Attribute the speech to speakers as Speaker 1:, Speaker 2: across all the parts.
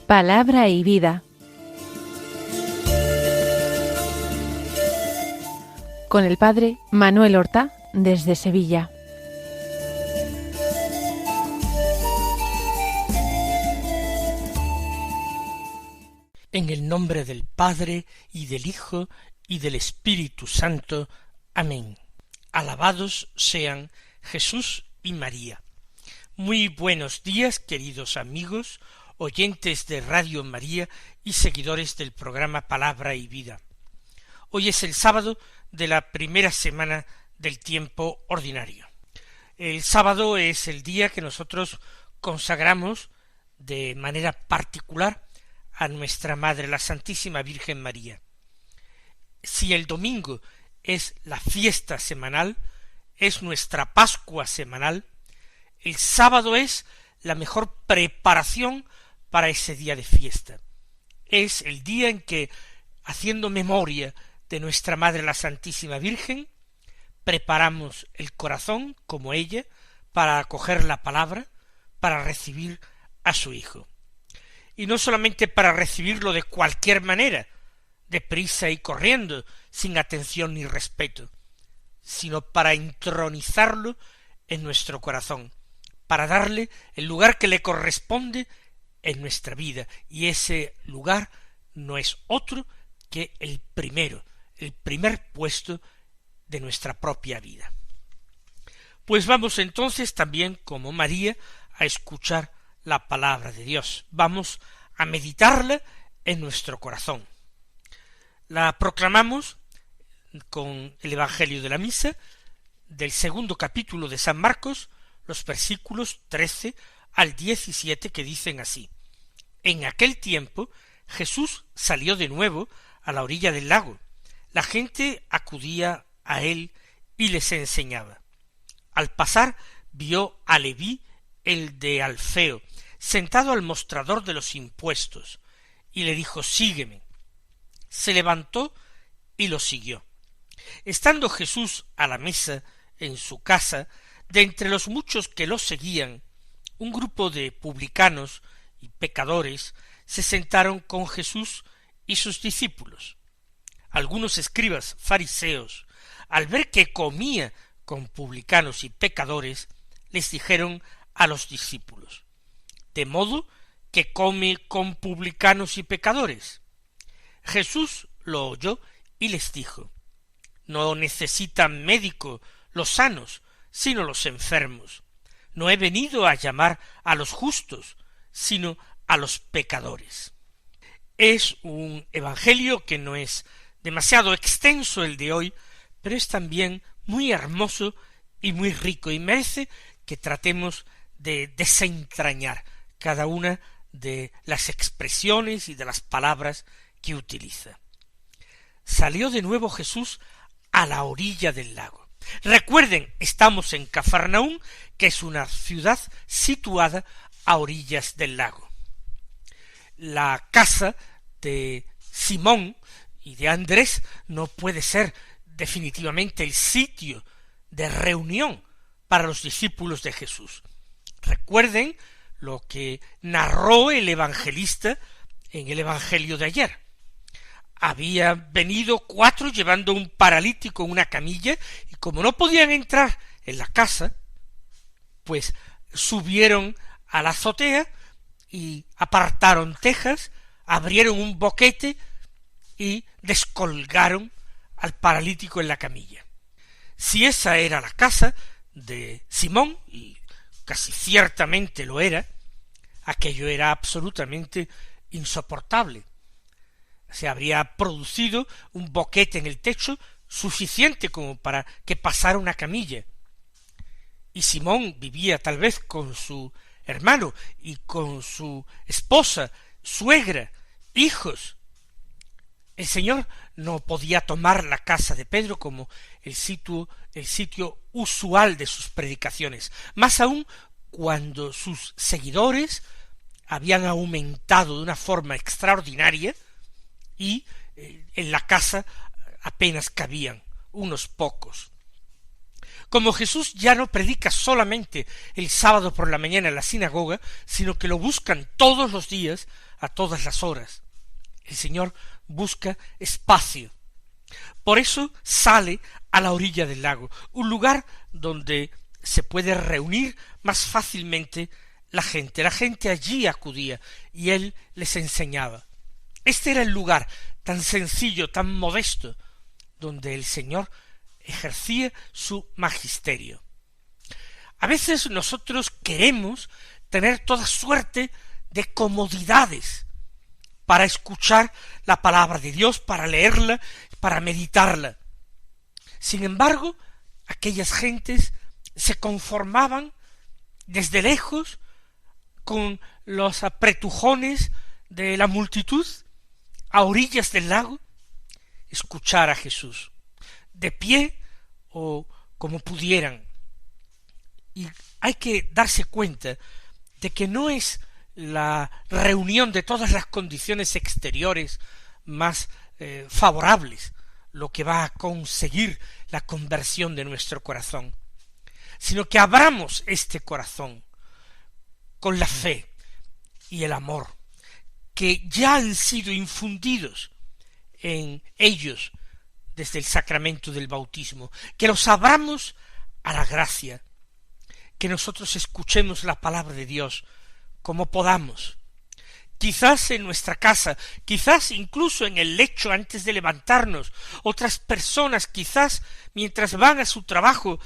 Speaker 1: Palabra y vida. Con el padre Manuel Horta, desde Sevilla.
Speaker 2: En el nombre del Padre, y del Hijo, y del Espíritu Santo. Amén. Alabados sean Jesús y María. Muy buenos días, queridos amigos, oyentes de Radio María y seguidores del programa Palabra y Vida. Hoy es el sábado de la primera semana del tiempo ordinario. El sábado es el día que nosotros consagramos de manera particular a nuestra Madre, la Santísima Virgen María. Si el domingo es la fiesta semanal, es nuestra Pascua semanal, el sábado es la mejor preparación para ese día de fiesta. Es el día en que, haciendo memoria de nuestra Madre la Santísima Virgen, preparamos el corazón, como ella, para acoger la palabra, para recibir a su Hijo. Y no solamente para recibirlo de cualquier manera, deprisa y corriendo, sin atención ni respeto, sino para entronizarlo en nuestro corazón, para darle el lugar que le corresponde en nuestra vida, y ese lugar no es otro que el primer puesto de nuestra propia vida. Pues vamos entonces también, como María, a escuchar la palabra de Dios. Vamos a meditarla en nuestro corazón. La proclamamos con el Evangelio de la Misa del segundo capítulo de San Marcos, los versículos 13 al 17, que dicen así: En aquel tiempo Jesús salió de nuevo a la orilla del lago. La gente acudía a él y les enseñaba. Al pasar vio a Leví, el de Alfeo, sentado al mostrador de los impuestos, y le dijo: Sígueme. Se levantó y lo siguió. Estando Jesús a la mesa en su casa, de entre los muchos que lo seguían, un grupo de publicanos y pecadores se sentaron con Jesús y sus discípulos. Algunos escribas fariseos, al ver que comía con publicanos y pecadores, les dijeron a los discípulos: ¿De modo que come con publicanos y pecadores? Jesús lo oyó y les dijo: No necesitan médico los sanos, sino los enfermos. No he venido a llamar a los justos, sino a los pecadores. Es un evangelio que no es demasiado extenso el de hoy, pero es también muy hermoso y muy rico, y merece que tratemos de desentrañar cada una de las expresiones y de las palabras que utiliza. Salió de nuevo Jesús a la orilla del lago. Recuerden, estamos en Cafarnaúm, que es una ciudad situada a orillas del lago. La casa de Simón y de Andrés no puede ser definitivamente el sitio de reunión para los discípulos de Jesús. Recuerden lo que narró el evangelista en el evangelio de ayer. Había venido 4 llevando un paralítico en una camilla, y como no podían entrar en la casa, pues subieron a la azotea y apartaron tejas, abrieron un boquete y descolgaron al paralítico en la camilla. Si esa era la casa de Simón, y casi ciertamente lo era, aquello era absolutamente insoportable. Se habría producido un boquete en el techo suficiente como para que pasara una camilla. Y Simón vivía tal vez con su hermano y con su esposa, suegra, hijos. El Señor no podía tomar la casa de Pedro como el sitio usual de sus predicaciones, más aún cuando sus seguidores habían aumentado de una forma extraordinaria y en la casa apenas cabían unos pocos. Como Jesús ya no predica solamente el sábado por la mañana en la sinagoga, sino que lo buscan todos los días, a todas las horas. El Señor busca espacio. Por eso sale a la orilla del lago, un lugar donde se puede reunir más fácilmente la gente. La gente allí acudía y él les enseñaba. Este era el lugar tan sencillo, tan modesto, donde el Señor ejercía su magisterio. A veces nosotros queremos tener toda suerte de comodidades para escuchar la palabra de Dios, para leerla, para meditarla. Sin embargo, aquellas gentes se conformaban desde lejos con los apretujones de la multitud a orillas del lago, escuchar a Jesús, de pie o como pudieran. Y hay que darse cuenta de que no es la reunión de todas las condiciones exteriores más favorables lo que va a conseguir la conversión de nuestro corazón, sino que abramos este corazón con la fe y el amor que ya han sido infundidos en ellos desde el sacramento del bautismo, que los abramos a la gracia, que nosotros escuchemos la palabra de Dios como podamos, quizás en nuestra casa, quizás incluso en el lecho antes de levantarnos, otras personas quizás mientras van a su trabajo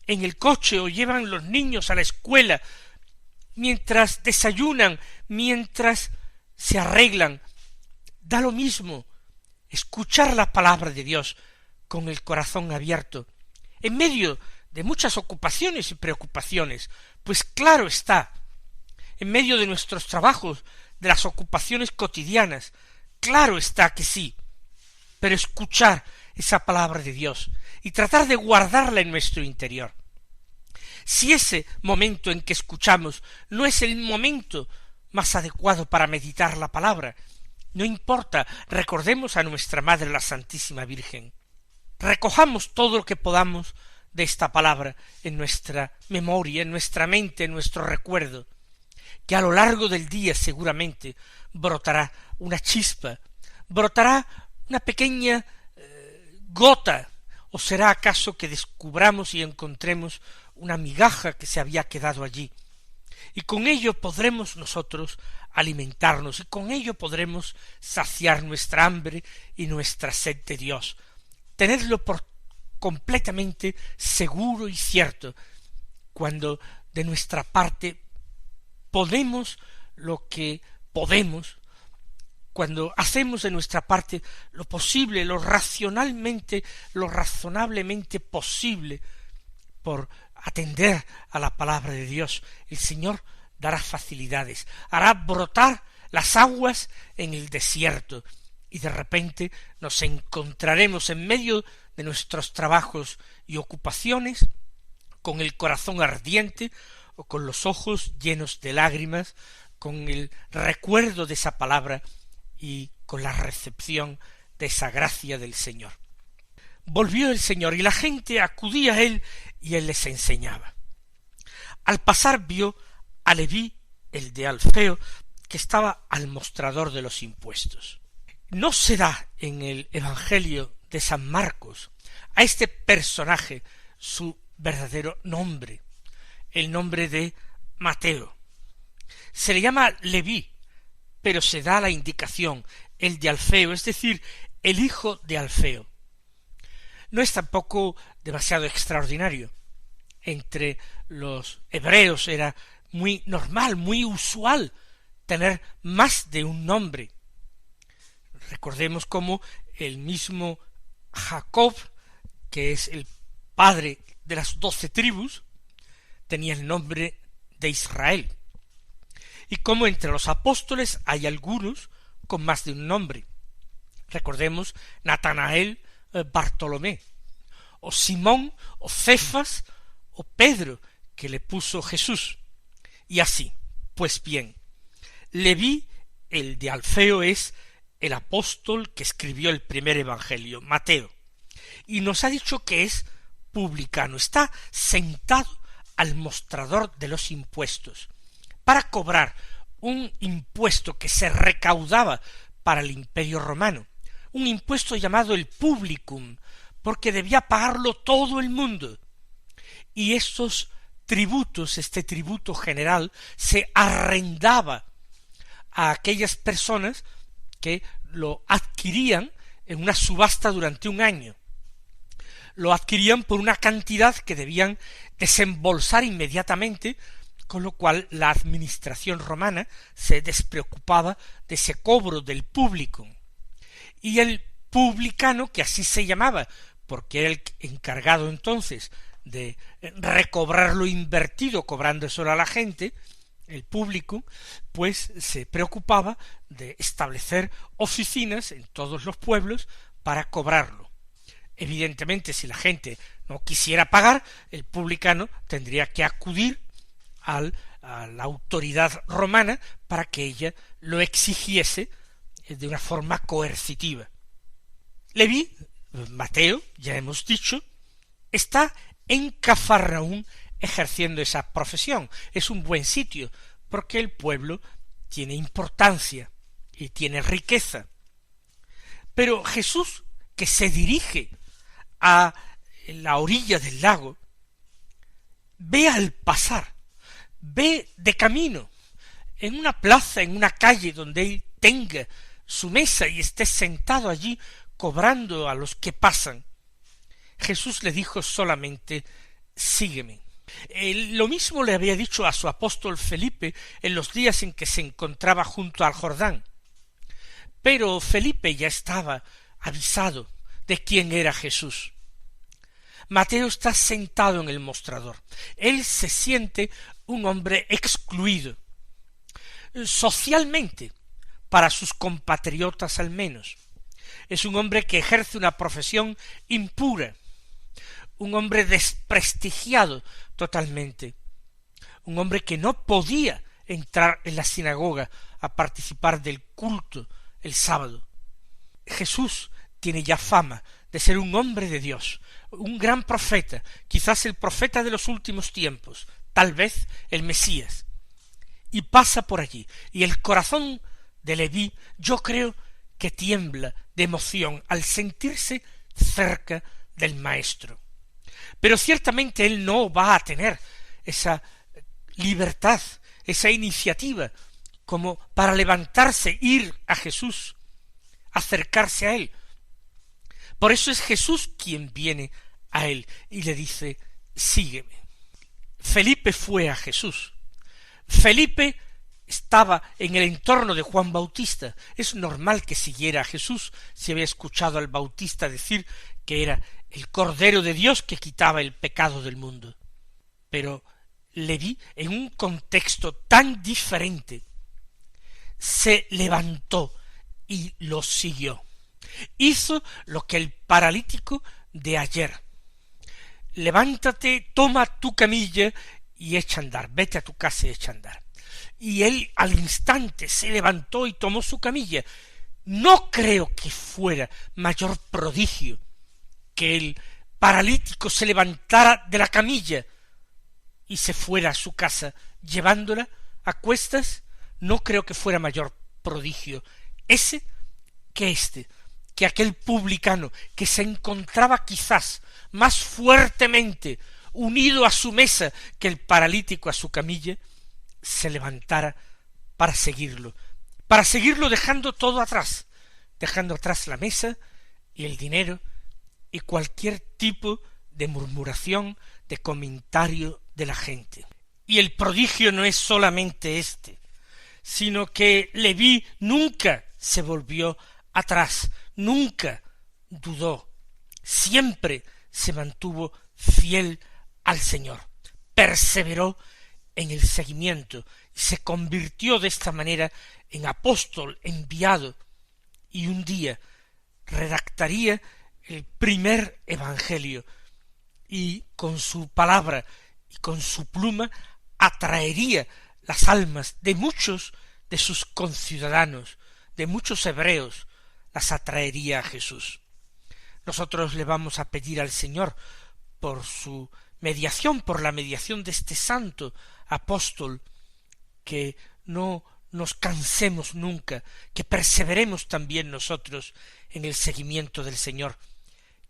Speaker 2: en el coche o llevan los niños a la escuela, mientras desayunan, mientras se arreglan, da lo mismo escuchar la palabra de Dios con el corazón abierto, en medio de muchas ocupaciones y preocupaciones, pues claro está, en medio de nuestros trabajos, de las ocupaciones cotidianas, claro está que sí, pero escuchar esa palabra de Dios y tratar de guardarla en nuestro interior. Si ese momento en que escuchamos no es el momento más adecuado para meditar la palabra, no importa, recordemos a nuestra Madre la Santísima Virgen. Recojamos todo lo que podamos de esta palabra en nuestra memoria, en nuestra mente, en nuestro recuerdo, que a lo largo del día seguramente brotará una chispa, brotará una pequeña gota, o será acaso que descubramos y encontremos una migaja que se había quedado allí, y con ello podremos nosotros alimentarnos, y con ello podremos saciar nuestra hambre y nuestra sed de Dios, tenerlo por completamente seguro y cierto, cuando de nuestra parte ponemos lo que podemos, cuando hacemos de nuestra parte lo posible, lo razonablemente posible por atender a la palabra de Dios, el Señor dará facilidades, hará brotar las aguas en el desierto, y de repente nos encontraremos en medio de nuestros trabajos y ocupaciones, con el corazón ardiente, o con los ojos llenos de lágrimas, con el recuerdo de esa palabra y con la recepción de esa gracia del Señor. Volvió el Señor y la gente acudía a él y él les enseñaba. Al pasar vio a Leví, el de Alfeo, que estaba al mostrador de los impuestos. No se da en el Evangelio de San Marcos a este personaje su verdadero nombre, el nombre de Mateo. Se le llama Leví, pero se da la indicación, el de Alfeo, es decir, el hijo de Alfeo. No es tampoco demasiado extraordinario. Entre los hebreos era muy normal, muy usual tener más de un nombre. Recordemos cómo el mismo Jacob, que es el padre de las 12 tribus, tenía el nombre de Israel, y como entre los apóstoles hay algunos con más de un nombre. Recordemos Natanael, Bartolomé, o Simón, o Cefas, o Pedro, que le puso Jesús, y así. Pues bien, Leví, el de Alfeo, es el apóstol que escribió el primer evangelio, Mateo, y nos ha dicho que es publicano, está sentado al mostrador de los impuestos para cobrar un impuesto que se recaudaba para el Imperio Romano, un impuesto llamado el publicum, porque debía pagarlo todo el mundo. Y estos tributos, este tributo general, se arrendaba a aquellas personas que lo adquirían en una subasta durante un año. Lo adquirían por una cantidad que debían desembolsar inmediatamente, con lo cual la administración romana se despreocupaba de ese cobro del publicum. Y el publicano, que así se llamaba, porque era el encargado entonces de recobrar lo invertido, cobrándoselo a la gente, el publicum, pues se preocupaba de establecer oficinas en todos los pueblos para cobrarlo. Evidentemente, si la gente no quisiera pagar, el publicano tendría que acudir a la autoridad romana para que ella lo exigiese de una forma coercitiva. Leví, Mateo, ya hemos dicho, está en Cafarnaúm ejerciendo esa profesión. Es un buen sitio, porque el pueblo tiene importancia y tiene riqueza. Pero Jesús, que se dirige a la orilla del lago, ve al pasar, ve de camino, en una plaza, en una calle donde él tenga su mesa y esté sentado allí cobrando a los que pasan. Jesús le dijo solamente: sígueme. Lo mismo le había dicho a su apóstol Felipe en los días en que se encontraba junto al Jordán. Pero Felipe ya estaba avisado de quién era Jesús. Mateo está sentado en el mostrador. Él se siente un hombre excluido, socialmente, para sus compatriotas al menos. Es un hombre que ejerce una profesión impura, un hombre desprestigiado totalmente, un hombre que no podía entrar en la sinagoga a participar del culto el sábado. Jesús tiene ya fama de ser un hombre de Dios, un gran profeta, quizás el profeta de los últimos tiempos, tal vez el Mesías, y pasa por allí, y el corazón de Leví, yo creo que tiembla de emoción al sentirse cerca del Maestro. Pero ciertamente él no va a tener esa libertad, esa iniciativa, como para levantarse, ir a Jesús, acercarse a él. Por eso es Jesús quien viene a él y le dice: sígueme. Felipe fue a Jesús. Felipe estaba en el entorno de Juan Bautista. Es normal que siguiera a Jesús si había escuchado al Bautista decir que era el Cordero de Dios que quitaba el pecado del mundo. Pero Leví, en un contexto tan diferente, se levantó y lo siguió. Hizo lo que el paralítico de ayer: levántate, toma tu camilla y echa a andar, vete a tu casa y echa a andar. Y él al instante se levantó y tomó su camilla. No creo que fuera mayor prodigio que el paralítico se levantara de la camilla y se fuera a su casa llevándola a cuestas. No creo que fuera mayor prodigio ese que aquel publicano que se encontraba quizás más fuertemente unido a su mesa que el paralítico a su camilla, se levantara para seguirlo dejando todo atrás, dejando atrás la mesa y el dinero y cualquier tipo de murmuración, de comentario de la gente. Y el prodigio no es solamente este, sino que Leví nunca se volvió atrás, nunca dudó, siempre se mantuvo fiel al Señor, perseveró en el seguimiento y se convirtió de esta manera en apóstol enviado, y un día redactaría el primer evangelio y con su palabra y con su pluma atraería las almas de muchos de sus conciudadanos, de muchos hebreos, las atraería a Jesús. Nosotros le vamos a pedir al Señor por su mediación, por la mediación de este santo apóstol, que no nos cansemos nunca, que perseveremos también nosotros en el seguimiento del Señor,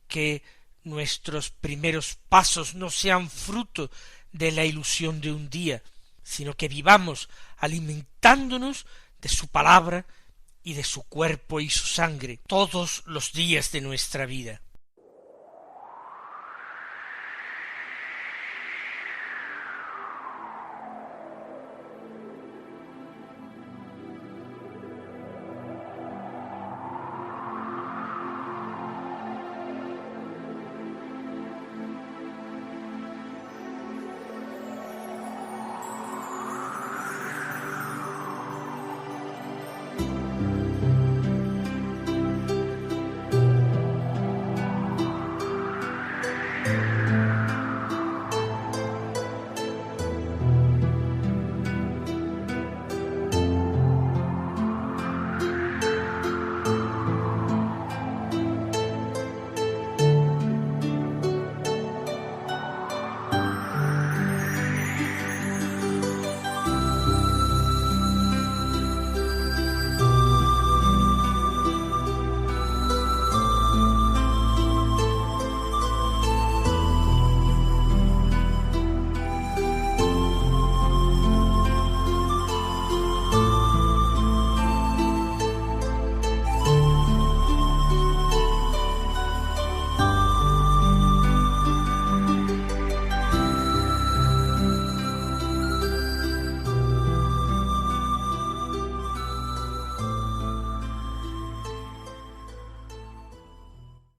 Speaker 2: que nuestros primeros pasos no sean fruto de la ilusión de un día, sino que vivamos alimentándonos de su palabra y de su cuerpo y su sangre todos los días de nuestra vida.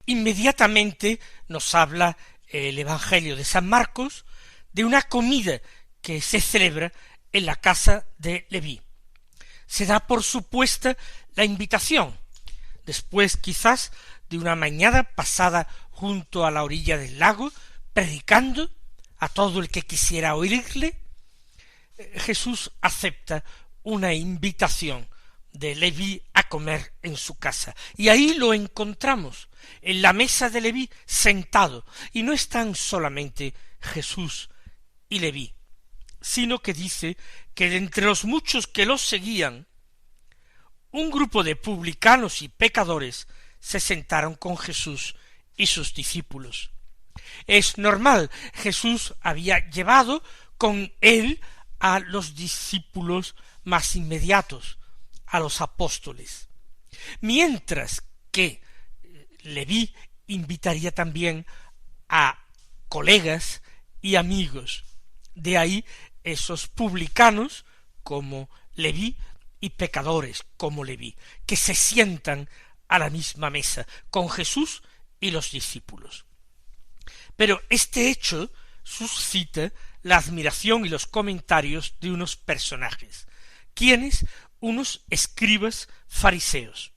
Speaker 2: Inmediatamente nos habla el Evangelio de San Marcos de una comida que se celebra en la casa de Leví. Se da por supuesta la invitación, después quizás de una mañana pasada junto a la orilla del lago, predicando a todo el que quisiera oírle. Jesús acepta una invitación de Leví a comer en su casa, y ahí lo encontramos en la mesa de Leví sentado, y no están solamente Jesús y Leví, sino que dice que de entre los muchos que los seguían, un grupo de publicanos y pecadores se sentaron con Jesús y sus discípulos. Es normal, Jesús había llevado con él a los discípulos más inmediatos, a los apóstoles, mientras que Leví invitaría también a colegas y amigos. De ahí esos publicanos como Leví y pecadores como Leví, que se sientan a la misma mesa con Jesús y los discípulos. Pero este hecho suscita la admiración y los comentarios de unos personajes, quienes unos escribas fariseos.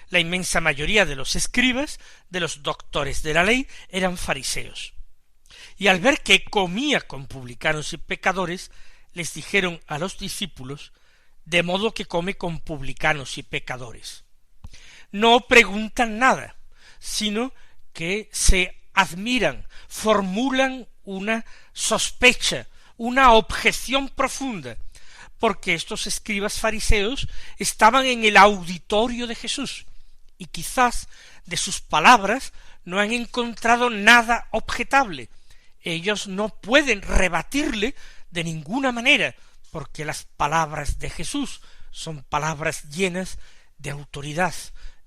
Speaker 2: La inmensa mayoría de los escribas, de los doctores de la ley, eran fariseos. Y al ver que comía con publicanos y pecadores, les dijeron a los discípulos, de modo que come con publicanos y pecadores. No preguntan nada, sino que se admiran, formulan una sospecha, una objeción profunda, porque estos escribas fariseos estaban en el auditorio de Jesús, y quizás de sus palabras no han encontrado nada objetable. Ellos no pueden rebatirle de ninguna manera, porque las palabras de Jesús son palabras llenas de autoridad,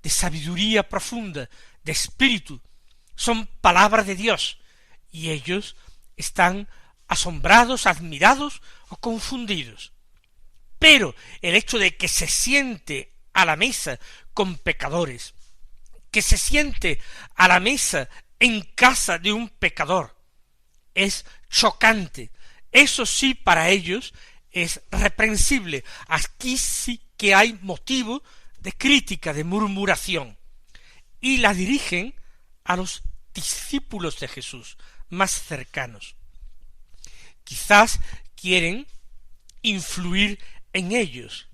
Speaker 2: de sabiduría profunda, de espíritu, son palabras de Dios, y ellos están asombrados, admirados o confundidos. Pero el hecho de que se siente a la mesa con pecadores, que se siente a la mesa en casa de un pecador, es chocante. Eso sí, para ellos es reprensible. Aquí sí que hay motivo de crítica, de murmuración, y la dirigen a los discípulos de Jesús más cercanos. Quizás quieren influir en ellos,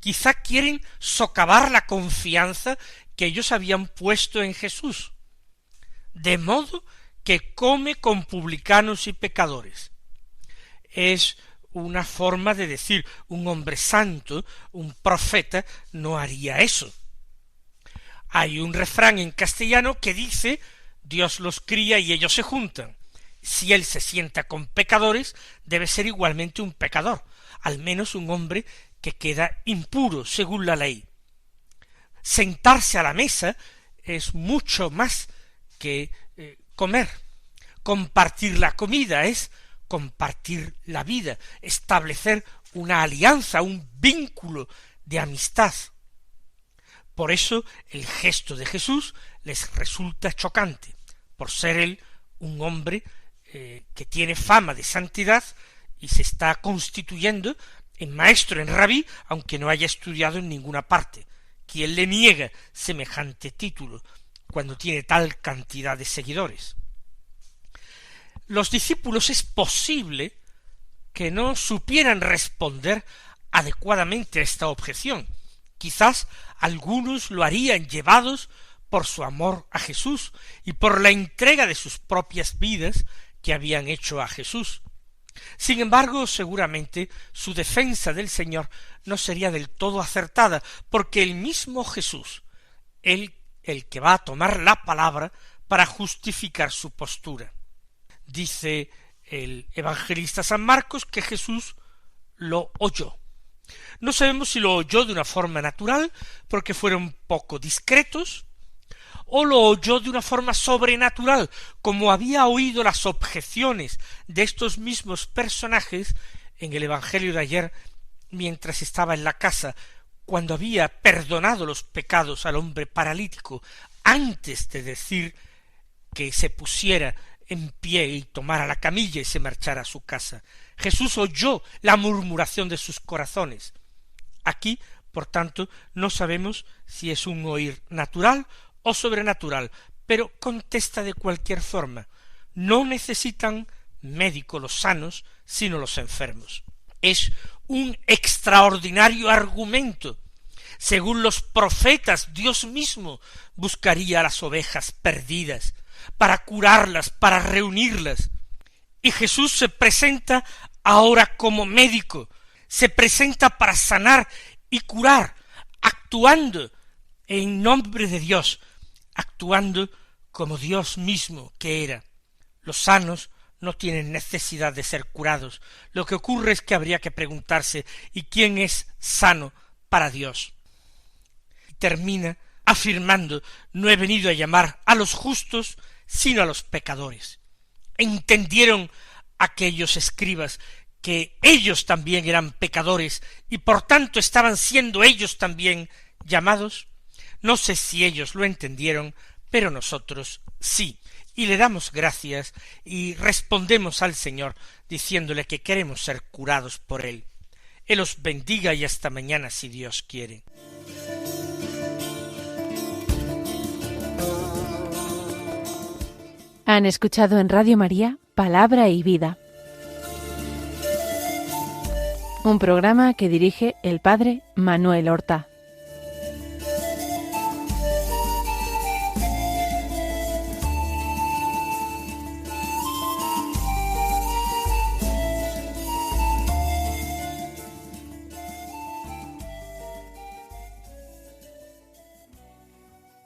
Speaker 2: quizá quieren socavar la confianza que ellos habían puesto en Jesús, de modo que come con publicanos y pecadores. Es una forma de decir, un hombre santo, un profeta, no haría eso. Hay un refrán en castellano que dice, Dios los cría y ellos se juntan. Si él se sienta con pecadores, debe ser igualmente un pecador, al menos un hombre que queda impuro según la ley. Sentarse a la mesa es mucho más que comer. Compartir la comida es compartir la vida, establecer una alianza, un vínculo de amistad. Por eso el gesto de Jesús les resulta chocante, por ser él un hombre que tiene fama de santidad y se está constituyendo en maestro, en rabí, aunque no haya estudiado en ninguna parte. ¿Quién le niega semejante título cuando tiene tal cantidad de seguidores? Los discípulos es posible que no supieran responder adecuadamente a esta objeción. Quizás algunos lo harían llevados por su amor a Jesús y por la entrega de sus propias vidas que habían hecho a Jesús. Sin embargo, seguramente su defensa del Señor no sería del todo acertada, porque el mismo Jesús, el que va a tomar la palabra para justificar su postura. Dice el evangelista San Marcos que Jesús lo oyó. No sabemos si lo oyó de una forma natural, porque fueron poco discretos, o lo oyó de una forma sobrenatural, como había oído las objeciones de estos mismos personajes en el Evangelio de ayer, mientras estaba en la casa, cuando había perdonado los pecados al hombre paralítico, antes de decir que se pusiera en pie y tomara la camilla y se marchara a su casa. Jesús oyó la murmuración de sus corazones. Aquí, por tanto, no sabemos si es un oír natural o sobrenatural, pero contesta de cualquier forma. No necesitan médico los sanos, sino los enfermos. Es un extraordinario argumento. Según los profetas, Dios mismo buscaría a las ovejas perdidas, para curarlas, para reunirlas. Y Jesús se presenta ahora como médico, se presenta para sanar y curar, actuando en nombre de Dios, actuando como Dios mismo que era. Los sanos no tienen necesidad de ser curados. Lo que ocurre es que habría que preguntarse, ¿y quién es sano para Dios? Y termina afirmando, no he venido a llamar a los justos, sino a los pecadores. Entendieron aquellos escribas que ellos también eran pecadores y por tanto estaban siendo ellos también llamados. No sé si ellos lo entendieron, pero nosotros sí, y le damos gracias y respondemos al Señor diciéndole que queremos ser curados por Él. Él os bendiga y hasta mañana si Dios quiere.
Speaker 1: Han escuchado en Radio María Palabra y Vida, un programa que dirige el Padre Manuel Horta.